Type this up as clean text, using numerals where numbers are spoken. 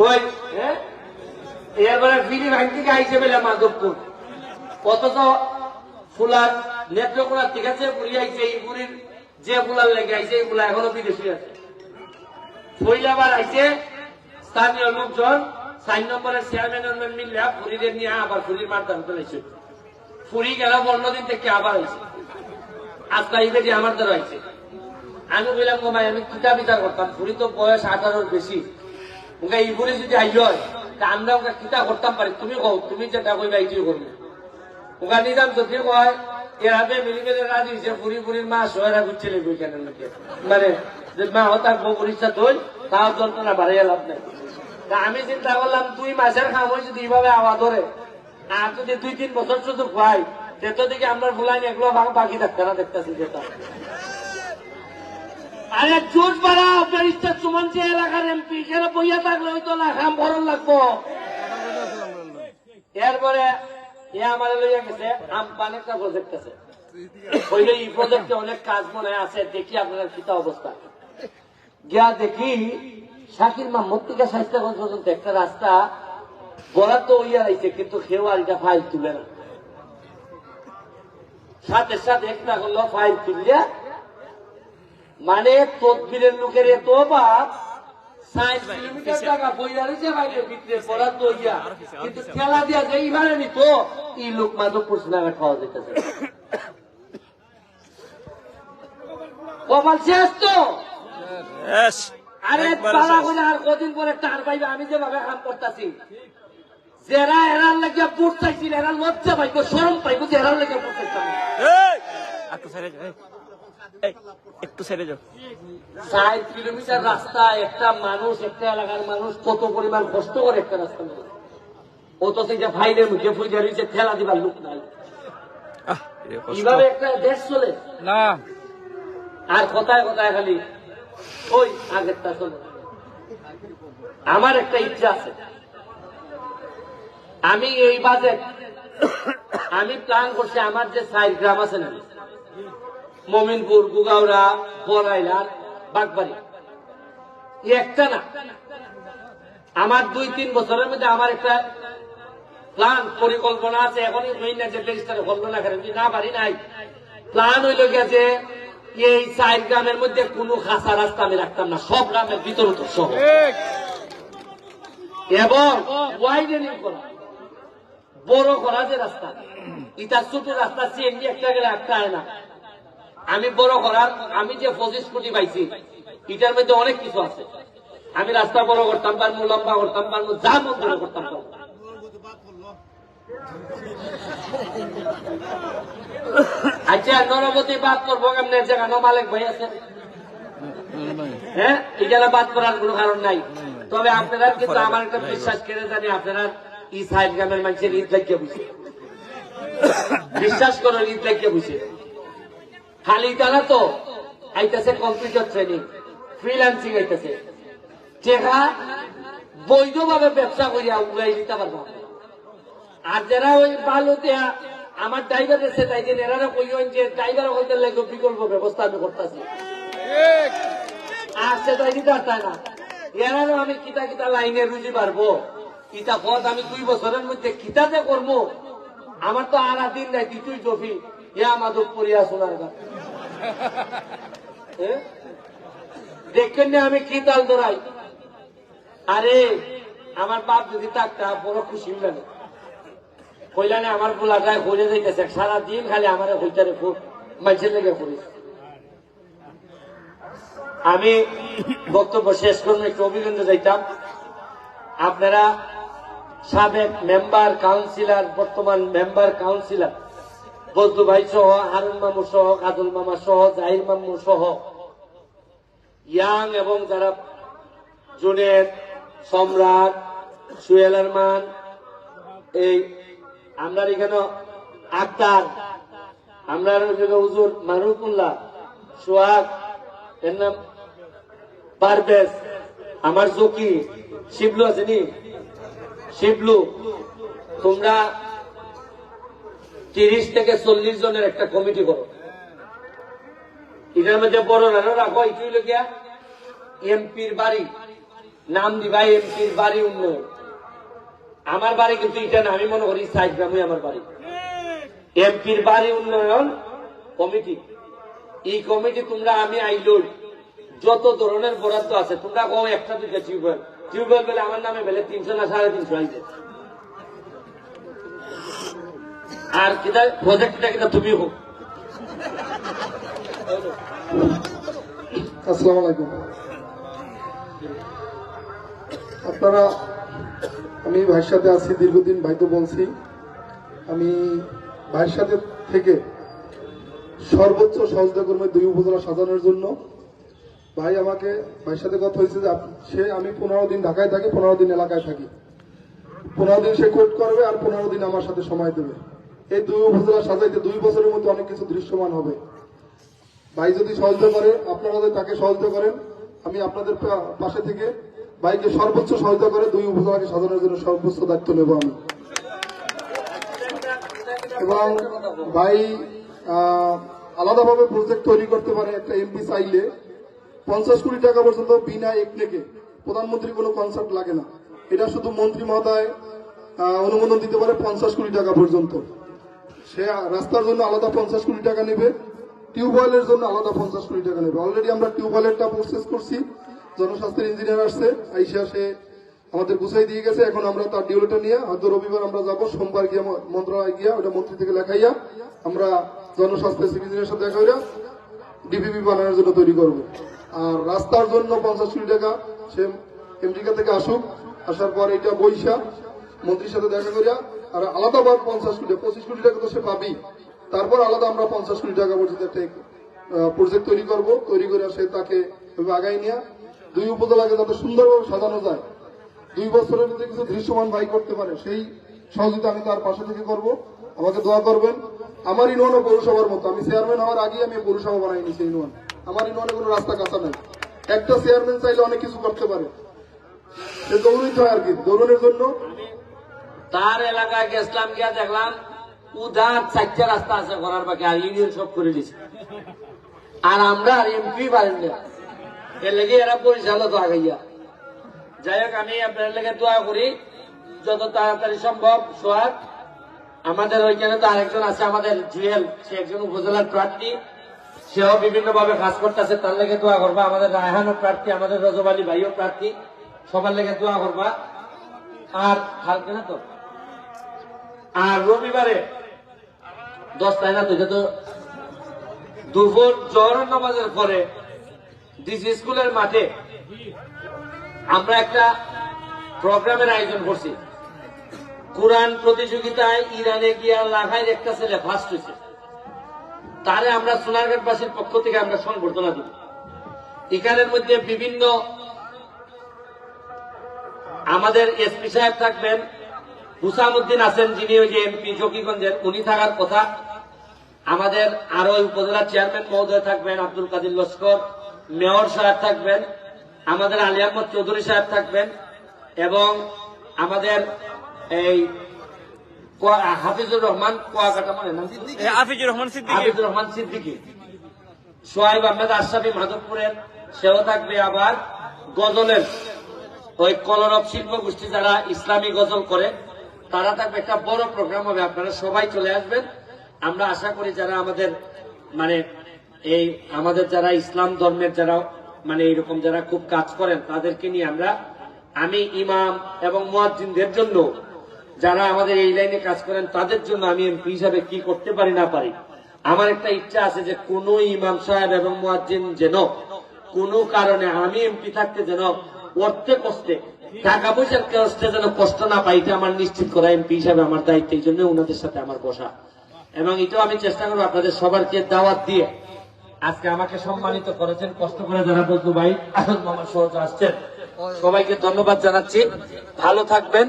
ওই হ্যাঁ এবারে ফিরি ভাঙতে আইসে পেলে মাধবপুর অথচ ফুলার নেত্রকোনা ঠিক আছে বুড়ি আইছে এই বুড়ির যে ফুলার লেগে আইছে এই ফুলা এখনো বিদেশি আছে ফইলাবার আইছে স্থানীয় লোকজন 4 নম্বরের চেয়ারম্যান মিললে ফুরিদের নিয়ে আবার ফুরির মারদান ফেলেছে ফুরি গেল 15 দিন থেকে আবার আইছে আজকে এই বেটি আমার দ্বারা আইছে আমি বললাম গো ভাই আমি কিতা বিচার করতাম ফুরি তো বয়স 18 বেশি ওকে এই বুড়ি যদি আইল হয় তা আমরা ওকে কিতা করতাম পারি তুমি কও তুমি যেটা কইবা এইটাই করবে ওখানে নিজাম যদি কয় এর হাতে মিলিমেলে রাজি হয়েছে ফুরি ফুরির মা সোয়েরা ঘুরছে লেগে কেন মানে যে মা হতার বউ পরীক্ষা ধর তাও যন্ত্রণা বাড়াইয়া লাভ নেই তা আমি চিন্তা করলাম 2 মাসের খাম হয়ে যদি এইভাবে আওয়া ধরে আর যদি 2-3 বছর শুধু খুয়াই সেতো দিকে আমরা ভুলাই এগুলো বাকি থাকতে না দেখতেছি যেটা আরে জোট বাড়া ব্যারিস্টার সুমন যে এলাকার এমপি এখানে বইয়া থাকলে হয়তো না খাম ভরণ লাগবো এরপরে এ আমার লইয়া গেছে আমপান একটা প্রজেক্ট আছে ওইলে এই প্রজেক্টে অনেক কাজ মনে আছে দেখি আপনার কিতা অবস্থা গিয়া দেখি শাকির মাহমুদ থেকে স্বাস্থ্যগঞ্জ পর্যন্ত একটা রাস্তা বরাদ্দ হইয়া রয়েছে কিন্তু কেউ আর এটা ফাইল তুলে না সাথে সাথে একটা করলো ফাইল তুলিয়া মানে তদবিরের লোকের এত অভাব 60 কিলোমিটার টাকা বইয়া রয়েছে বাইরের ভিতরে বরাদ্দ হইয়া কিন্তু খেলা দিয়া যে এইবারে নিত এই লোক মাধবপুর সিনেমা খাওয়া যেতেছে কপাল শেষ তো আরে তারা করে আর কদিন পরে টার পাইবে আমি যেভাবে কাম করতেছি যারা এরার লেগে বুট চাইছিল এরা লজ্জা পাইব শরম পাইব যে এরার লেগে বুট চাইতাম একটু ছেড়ে যাও 60 কিলোমিটার রাস্তা একটা মানুষ একটা এলাকার মানুষ কত পরিমাণ কষ্ট করে একটা রাস্তা অথচ যে ভাইদের মুখে ফুজা রয়েছে ঠেলা দিবার লোক নাই কিভাবে একটা দেশ চলে না আর কথায় কথায় খালি ওই আগেরটা চলে আমার একটা ইচ্ছা আছে আমি এই বাজেট আমি প্ল্যান করছি আমার যে 4 গ্রাম আছে না মমিনপুর গুগাউড়া বড়াইলার বাগবাড়ি একটা না আমার 2-3 বছরের মধ্যে আমার একটা প্ল্যান পরিকল্পনা আছে এখনই হই না যে রেজিস্টারে হলো না কারণ না পারি নাই প্ল্যান হইল গেছে এই 4 গ্রামের মধ্যে কোনো খাসা রাস্তা আমি রাখতাম না সব গ্রামের ভিতর সহ এবং ওয়াইডেনিং করা বড় করা যে রাস্তা এটা ছোট রাস্তা সিএনজি একটা গেলে একটা হয় না আমি বড় করার আমি যে 25 কোটি পাইছি এটার মধ্যে অনেক কিছু আছে আমি রাস্তা বড় করতাম পারবো লম্বা করতাম পারবো যা মন ধরে করতাম পারবো আচ্ছা নরবতী বাদ করবো কেমন জায়গা মালিক ভাই আছে হ্যাঁ এখানে বাদ করার কোনো কারণ নাই তবে আপনারা কিন্তু আমার একটা বিশ্বাস করে জানি আপনারা এই 60 গ্রামের মানুষের ঈদ লাগিয়ে বুঝে বিশ্বাস করো ঈদ লাগিয়ে বুঝে খালি তারা তো আইতেছে কম্পিউটার ট্রেনিং ফ্রিল্যান্সিং আইতেছে টেকা বৈধভাবে ব্যবসা করিয়া উড়াই দিতে পারবো আর যারা ওই ভালো দেয়া আমার ড্রাইভার এসে তাই যে এনারা কইন যে ড্রাইভার হইতে লাগবে বিকল্প ব্যবস্থা আমি করতেছি আর সে তাই দিতে পারতাম না এনারও আমি কিতা কিতা লাইনে রুজি পারবো কিতা পথ আমি 2 বছরের মধ্যে কিতাতে করবো আমার তো আর দিন নাই তুই জফি ইয়া মাধবপুরিয়া শোনার কথা দেখেন না আমি কি তাল ধরাই আরে আমার বাপ যদি থাকতা বড় খুশি লাগে কইলা না আমার পোলাটায় হয়ে যাইতেছে সারাদিন খালি আমার হইতারে মানুষের লেগে করিস আমি বক্তব্য শেষ করবো একটু অভিনন্দন যাইতাম আপনারা সাবেক মেম্বার কাউন্সিলর বর্তমান মেম্বার কাউন্সিলর বন্ধু ভাই সহ হারুন মামু সহ কাজল মামা সহ জাহির মামু সহ ইয়াং এবং যারা জুনেদ সম্রাট সুয়েল আরমান এই আমরা এখানে আক্তার আমরা হুজুর মারুফুল্লাহ সোহাগ এর নাম পারভেজ আমার জকি শিবলু আছে নি শিবলু তোমরা 30 থেকে 40 জনের একটা কমিটি করো এটার মধ্যে বড় রাখো একটু গিয়া এমপির বাড়ি নাম দিবা এমপির বাড়ি উন্নয়ন। আমার বাড়ি কিন্তু এটা না, আমি মনে করি 60 গ্রামই আমার বাড়ি। এমপির বাড়ি উন্নয়ন কমিটি, এই কমিটি তোমরা আমি আইলো যত ধরনের বরাদ্দ আছে তোমরা কও একটা দুইটা টিউবওয়েল বলে আমার নামে বেলে 300 না 350 আইছে। আর কিটা প্রজেক্টটা কিটা তুমি হোক। আসসালামু আলাইকুম। আপনারা, আমি ভাইয়ের সাথে আছি দীর্ঘদিন, ভাই তো বলছি। আমি ভাইয়ের সাথে থেকে সর্বোচ্চ সহযোগিতা করবে 2 উপজেলা সাজানোর জন্য। ভাই আমাকে, ভাইয়ের সাথে কথা হয়েছে যে আমি 15 দিন ঢাকায় থাকি, 15 দিন এলাকায় থাকি। 15 দিন সে কোর্ট করবে আর 15 দিন আমার সাথে সময় দেবে। এই 2 উপজেলা সাজাইতে 2 বছরের মধ্যে অনেক কিছু দৃশ্যমান হবে। ভাই যদি সহযোগিতা করে, আপনারা যদি তাকে সহযোগিতা করেন, আমি আপনাদের পাশে থেকে ভাইকে সর্বোচ্চ সহযোগিতা করে 2 উপজেলাকে সাজানোর জন্য সর্বোচ্চ দায়িত্ব নেব আমি। এবং ভাই আলাদাভাবে প্রজেক্ট তৈরি করতে পারে। একটা এমপি চাইলে 50 কোটি টাকা পর্যন্ত বিনা একনেকে, প্রধানমন্ত্রী কোনো কনসার্ট লাগে না, এটা শুধু মন্ত্রী মহোদয় অনুমোদন দিতে পারে 50 কোটি টাকা পর্যন্ত। সে রাস্তার জন্য আলাদা 50 কোটি টাকা নেবে, টিউবওয়েলের জন্য আলাদা 50 কোটি টাকা নেবে। অলরেডি আমরা টিউবওয়েলেরটা প্রসেস করছি, জনস্বাস্থ্যের ইঞ্জিনিয়ার আসছে, আইসা সে আমাদের গুছাই দিয়ে গেছে। এখন আমরা তার ডিউলটা নিয়ে হয়তো রবিবার আমরা যাবো, সোমবার গিয়ে মন্ত্রণালয় গিয়া ওটা মন্ত্রী থেকে লেখাইয়া আমরা জনস্বাস্থ্যের ইঞ্জিনিয়ারের সাথে দেখা হইয়া ডিপিপি বানানোর জন্য তৈরি করবো। আর রাস্তার জন্য 50 কোটি টাকা সে আমেরিকা থেকে আসুক, আসার পর এটা বৈশা মন্ত্রীর সাথে দেখা করিয়া আর আলাদা 50 কোটি 25 কোটি টাকা তো সে পাবি, তারপর আলাদা আমরা 50 কোটি টাকা পর্যন্ত একটা প্রজেক্ট তৈরি করব। তৈরি করে সে তাকে আগাই নিয়ে 2 উপজেলাকে যাতে সুন্দরভাবে সাজানো যায়, 2 বছরের মধ্যে কিছু দৃশ্যমান ভাই করতে পারে, সেই সহযোগিতা আমি তার পাশে থেকে করব। আমাকে দোয়া করবেন। আমার ইউনিয়ন পৌরসভার মতো, আমি চেয়ারম্যান হওয়ার আগে আমি পৌরসভা বানাইনি সেই ইউনিয়ন। আমার ইউনিয়নে কোনো রাস্তা কাঁচা নাই। একটা চেয়ারম্যান চাইলে অনেক কিছু করতে পারে, সে দৌড়িতে হয় আর কি। দৌড়ানোর জন্য তার এলাকায় গেছিলাম, গিয়া দেখলাম উদার 4টা রাস্তা আছে করার বাকি, আর ইউনিয়ন সব করে দিছে। আর আমরা আর এমপি পারেন না, এর লেগে এরা পরিচালক আগাইয়া। যাই হোক, আমি আপনার লেগে দোয়া করি যত তাড়াতাড়ি সম্ভব। সোহাগ, আমাদের ওইখানে তো আরেকজন আছে, আমাদের জুয়েল, সে একজন উপজেলার প্রার্থী, সেও বিভিন্ন ভাবে কাজ করতেছে, তার লেগে দোয়া করবা। আমাদের রায়হানও প্রার্থী, আমাদের রজব আলী ভাইও প্রার্থী, সবার লেগে দোয়া করবা। আর কালকে না তো, আর রবিবারে 10 তারিখ না তো, এটা তো দুপুর জোহরের নামাজের পরে ডিসি স্কুলের মাঠে আমরা একটা প্রোগ্রামের আয়োজন করছি। কোরআন প্রতিযোগিতায় ইরানে গিয়া লাগায় একটা ছেলে ফার্স্ট হয়েছে, তারে আমরা সোনারঘাটবাসীর পক্ষ থেকে আমরা সংবর্ধনা দিব। এখানের মধ্যে বিভিন্ন আমাদের এসপি সাহেব থাকবেন, হুসামউদ্দিন আছেন যিনি ওই যে এমপি জকিগঞ্জের, উনি থাকার কথা। আমাদের আরো উপজেলা চেয়ারম্যান মহোদয় থাকবেন, আব্দুল কাদির লস্কর, মেয়র সাহেব থাকবেন, আমাদের আলী আহমদ চৌধুরী সাহেব থাকবেন, এবং আমাদের এই হাফিজুর রহমান কুয়াকাটা, মানে নাম হাফিজুর রহমান সিদ্দিকী, সোহাইব আহমেদ আশরাফি মাধবপুরের, সেও থাকবে। আবার গজলের ওই কলরব শিল্প গোষ্ঠী যারা ইসলামী গজল করে তারা থাকবে। একটা বড় প্রোগ্রাম হবে, আপনারা সবাই চলে আসবেন। আমরা আশা করি যারা আমাদের মানে এই আমাদের যারা ইসলাম ধর্মের যারা মানে এইরকম যারা খুব কাজ করেন তাদেরকে নিয়ে আমি ইমাম এবং মুয়াজ্জিনদের জন্য, যারা আমাদের এই লাইনে কাজ করেন তাদের জন্য আমি এমপি হিসাবে কি করতে পারি না পারি, আমার একটা ইচ্ছা আছে যে কোন ইমাম সাহেব এবং মুয়াজ্জিন যেন কোনো কারণে আমি এমপি থাকতে যেন অর্থে কষ্টে, টাকা পয়সার কষ্টে যেন কষ্ট না পাই, এটা আমার নিশ্চিত করা এমপি হিসাবে আমার দায়িত্ব। এই জন্য ওনাদের সাথে আমার বসা, এবং এটাও আমি চেষ্টা করবো আপনাদের সবারকে দাওয়াত দিয়ে। আজকে আমাকে সম্মানিত করেছেন, কষ্ট করে যারা বলতো ভাই আহমদ মামা সহজ আসছেন, সবাইকে ধন্যবাদ জানাচ্ছি। ভালো থাকবেন।